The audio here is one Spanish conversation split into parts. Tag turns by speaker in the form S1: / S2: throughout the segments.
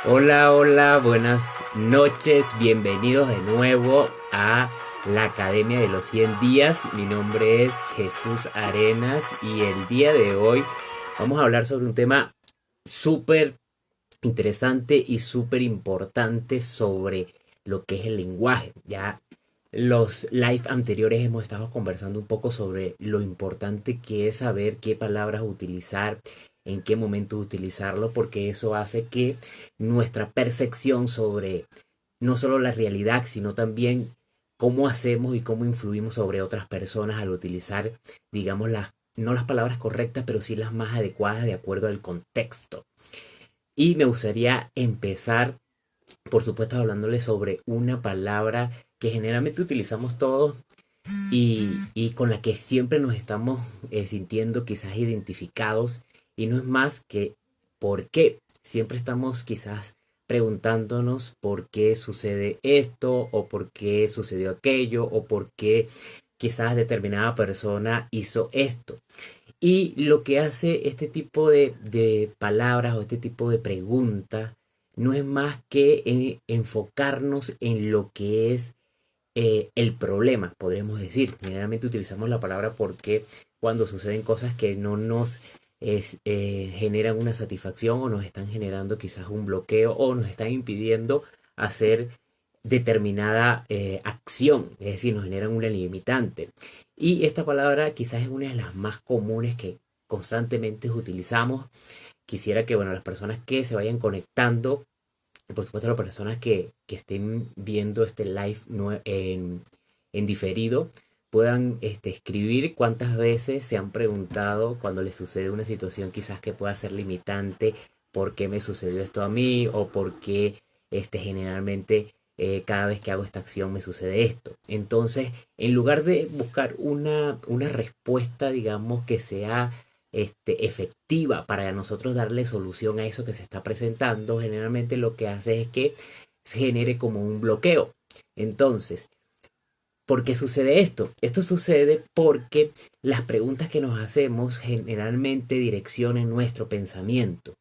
S1: Hola, hola, buenas noches, bienvenidos de nuevo a la Academia de los 100 días. Mi nombre es Jesús Arenas y el día de hoy vamos a hablar sobre un tema súper interesante y súper importante sobre lo que es el lenguaje. Ya los live anteriores hemos estado conversando un poco sobre lo importante que es saber qué palabras utilizar, en qué momento utilizarlo, porque eso hace que nuestra percepción sobre no solo la realidad, sino también cómo hacemos y cómo influimos sobre otras personas al utilizar, digamos, no las palabras correctas, pero sí las más adecuadas de acuerdo al contexto. Y me gustaría empezar, por supuesto, hablándole sobre una palabra que generalmente utilizamos todos y con la que siempre nos estamos sintiendo quizás identificados, y no es más que por qué. Siempre estamos quizás preguntándonos por qué sucede esto o por qué sucedió aquello o por qué quizás determinada persona hizo esto. Y lo que hace este tipo de palabras o este tipo de preguntas no es más que enfocarnos en lo que es el problema, podríamos decir. Generalmente utilizamos la palabra porque cuando suceden cosas que no nos generan una satisfacción o nos están generando quizás un bloqueo o nos están impidiendo hacer determinada acción, es decir, nos generan una limitante. Y esta palabra quizás es una de las más comunes que constantemente utilizamos. Quisiera que, bueno, las personas que se vayan conectando, por supuesto, las personas que estén viendo este live en diferido, puedan escribir cuántas veces se han preguntado cuando les sucede una situación quizás que pueda ser limitante, por qué me sucedió esto a mí o por qué generalmente cada vez que hago esta acción me sucede esto. Entonces, en lugar de buscar una respuesta, digamos, que sea efectiva para nosotros darle solución a eso que se está presentando, generalmente lo que hace es que se genere como un bloqueo. Entonces, ¿por qué sucede esto? Esto sucede porque las preguntas que nos hacemos generalmente direccionan nuestro pensamiento.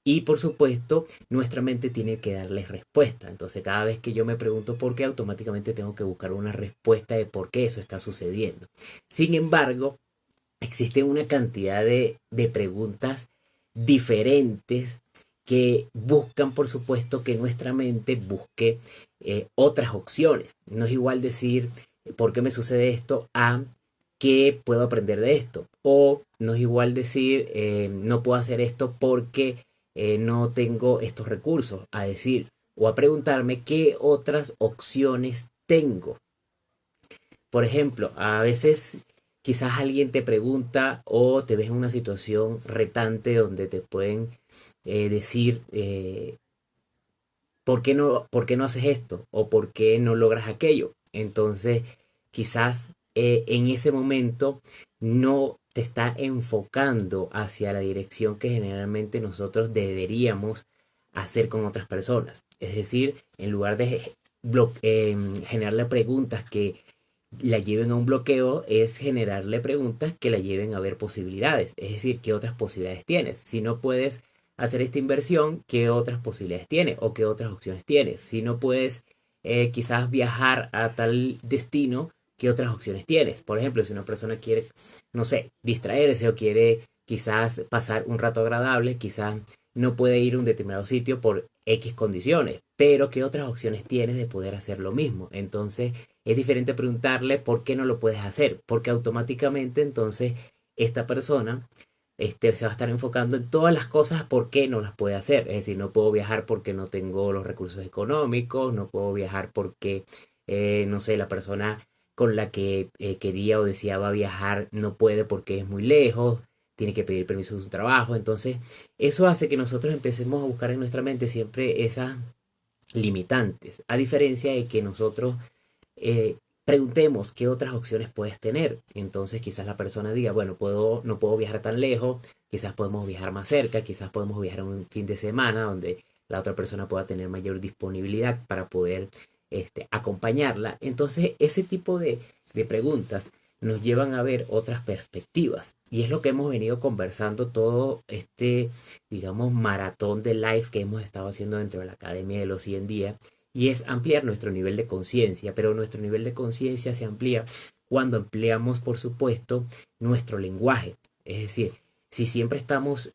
S1: Y por supuesto, nuestra mente tiene que darles respuesta. Entonces, cada vez que yo me pregunto por qué, automáticamente tengo que buscar una respuesta de por qué eso está sucediendo. Sin embargo, existe una cantidad de preguntas diferentes que buscan, por supuesto, que nuestra mente busque otras opciones. No es igual decir, ¿por qué me sucede esto? A ¿qué puedo aprender de esto? O no es igual decir, no puedo hacer esto porque no tengo estos recursos. A decir, o a preguntarme qué otras opciones tengo. Por ejemplo, a veces quizás alguien te pregunta o te ves en una situación retante donde te pueden decir ¿por qué no haces esto? O ¿por qué no logras aquello? Entonces, quizás en ese momento no te está enfocando hacia la dirección que generalmente nosotros deberíamos hacer con otras personas. Es decir, en lugar de generarle preguntas que la lleven a un bloqueo, es generarle preguntas que la lleven a ver posibilidades. Es decir, ¿qué otras posibilidades tienes? Si no puedes hacer esta inversión, ¿qué otras posibilidades tienes? ¿O qué otras opciones tienes? Si no puedes quizás viajar a tal destino, ¿qué otras opciones tienes? Por ejemplo, si una persona quiere, no sé, distraerse o quiere quizás pasar un rato agradable, quizás no puede ir a un determinado sitio por X condiciones, pero ¿qué otras opciones tienes de poder hacer lo mismo? Entonces, es diferente preguntarle por qué no lo puedes hacer, porque automáticamente entonces esta persona se va a estar enfocando en todas las cosas por qué no las puede hacer. Es decir, no puedo viajar porque no tengo los recursos económicos, no puedo viajar porque, no sé, la persona con la que quería o deseaba viajar no puede porque es muy lejos, tiene que pedir permiso de su trabajo. Entonces, eso hace que nosotros empecemos a buscar en nuestra mente siempre esas limitantes, a diferencia de que nosotros preguntemos qué otras opciones puedes tener. Entonces quizás la persona diga, bueno, no puedo viajar tan lejos, quizás podemos viajar más cerca, quizás podemos viajar un fin de semana donde la otra persona pueda tener mayor disponibilidad para poder acompañarla. Entonces ese tipo de preguntas nos llevan a ver otras perspectivas. Y es lo que hemos venido conversando todo este, digamos, maratón de live que hemos estado haciendo dentro de la Academia de los 100 días. Y es ampliar nuestro nivel de conciencia, pero nuestro nivel de conciencia se amplía cuando empleamos, por supuesto, nuestro lenguaje. Es decir, si siempre estamos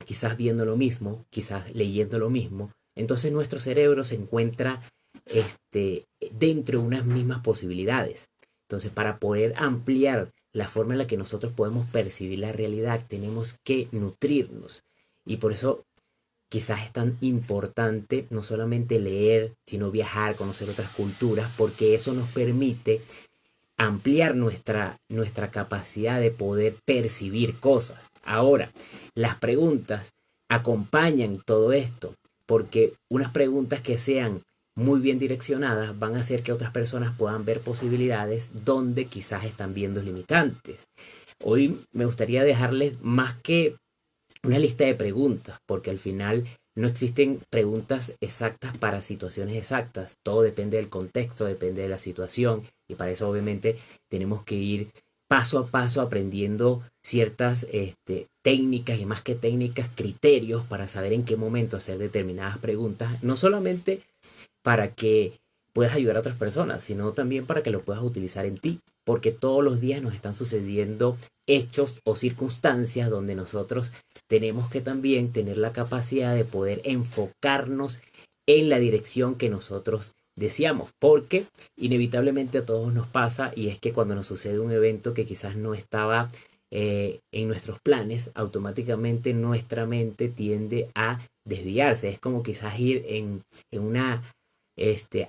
S1: quizás viendo lo mismo, quizás leyendo lo mismo, entonces nuestro cerebro se encuentra dentro de unas mismas posibilidades. Entonces, para poder ampliar la forma en la que nosotros podemos percibir la realidad, tenemos que nutrirnos. Y por eso quizás es tan importante no solamente leer, sino viajar, conocer otras culturas, porque eso nos permite ampliar nuestra capacidad de poder percibir cosas. Ahora, las preguntas acompañan todo esto, porque unas preguntas que sean muy bien direccionadas van a hacer que otras personas puedan ver posibilidades donde quizás están viendo limitantes. Hoy me gustaría dejarles más que una lista de preguntas, porque al final no existen preguntas exactas para situaciones exactas. Todo depende del contexto, depende de la situación, y para eso obviamente tenemos que ir paso a paso aprendiendo ciertas técnicas, y más que técnicas, criterios para saber en qué momento hacer determinadas preguntas, no solamente para que puedas ayudar a otras personas, sino también para que lo puedas utilizar en ti, porque todos los días nos están sucediendo hechos o circunstancias donde nosotros tenemos que también tener la capacidad de poder enfocarnos en la dirección que nosotros deseamos, porque inevitablemente a todos nos pasa, y es que cuando nos sucede un evento que quizás no estaba en nuestros planes, automáticamente nuestra mente tiende a desviarse. Es como quizás ir en una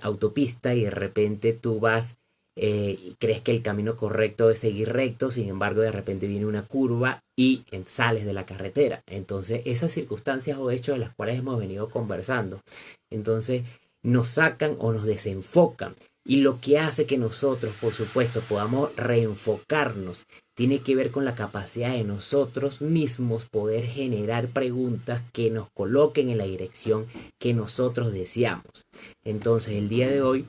S1: autopista, y de repente tú vas y crees que el camino correcto es seguir recto, sin embargo de repente viene una curva y sales de la carretera. Entonces esas circunstancias o hechos de las cuales hemos venido conversando, entonces nos sacan o nos desenfocan, y lo que hace que nosotros, por supuesto, podamos reenfocarnos tiene que ver con la capacidad de nosotros mismos poder generar preguntas que nos coloquen en la dirección que nosotros deseamos. Entonces, el día de hoy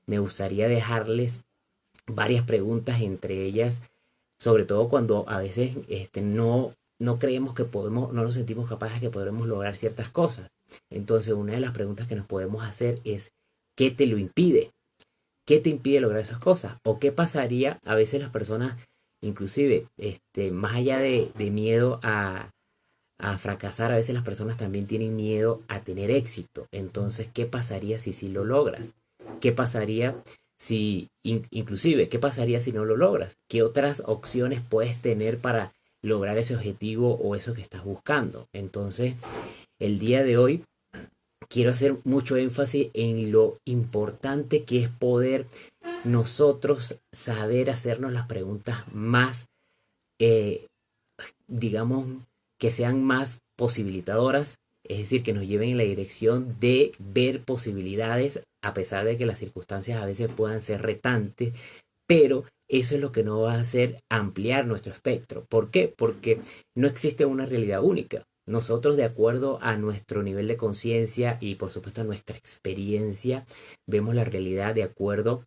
S1: me gustaría dejarles varias preguntas, entre ellas, sobre todo cuando a veces no creemos que podemos, no nos sentimos capaces de que podremos lograr ciertas cosas. Entonces, una de las preguntas que nos podemos hacer es: ¿qué te lo impide? ¿Qué te impide lograr esas cosas? ¿O qué pasaría? A veces las personas, inclusive, más allá de miedo a fracasar, a veces las personas también tienen miedo a tener éxito. Entonces, ¿qué pasaría si lo logras? ¿Qué pasaría inclusive, qué pasaría si no lo logras? ¿Qué otras opciones puedes tener para lograr ese objetivo o eso que estás buscando? Entonces, el día de hoy quiero hacer mucho énfasis en lo importante que es poder nosotros saber hacernos las preguntas más, eh, digamos, que sean más posibilitadoras, es decir, que nos lleven en la dirección de ver posibilidades, a pesar de que las circunstancias a veces puedan ser retantes, pero eso es lo que nos va a hacer ampliar nuestro espectro. ¿Por qué? Porque no existe una realidad única. Nosotros, de acuerdo a nuestro nivel de conciencia y por supuesto a nuestra experiencia, vemos la realidad de acuerdo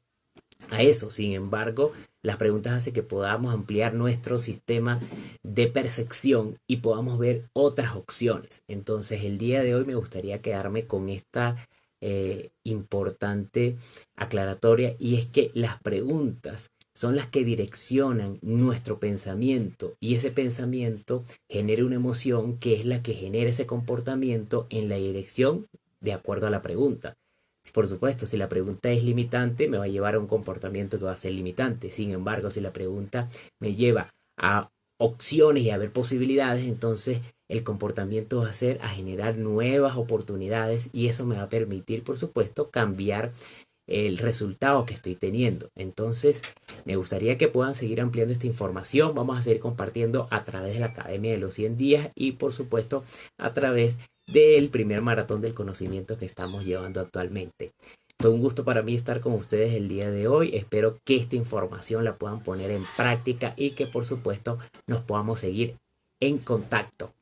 S1: a eso. Sin embargo, las preguntas hacen que podamos ampliar nuestro sistema de percepción y podamos ver otras opciones. Entonces, el día de hoy me gustaría quedarme con esta importante aclaratoria, y es que las preguntas son las que direccionan nuestro pensamiento, y ese pensamiento genera una emoción que es la que genera ese comportamiento en la dirección de acuerdo a la pregunta. Por supuesto, si la pregunta es limitante, me va a llevar a un comportamiento que va a ser limitante. Sin embargo, si la pregunta me lleva a opciones y a ver posibilidades, entonces el comportamiento va a ser a generar nuevas oportunidades, y eso me va a permitir, por supuesto, cambiar el resultado que estoy teniendo. Entonces, me gustaría que puedan seguir ampliando esta información. Vamos a seguir compartiendo a través de la Academia de los 100 días y, por supuesto, a través del primer maratón del conocimiento que estamos llevando actualmente. Fue un gusto para mí estar con ustedes el día de hoy. Espero que esta información la puedan poner en práctica y que, por supuesto, nos podamos seguir en contacto.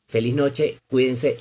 S1: Feliz noche, cuídense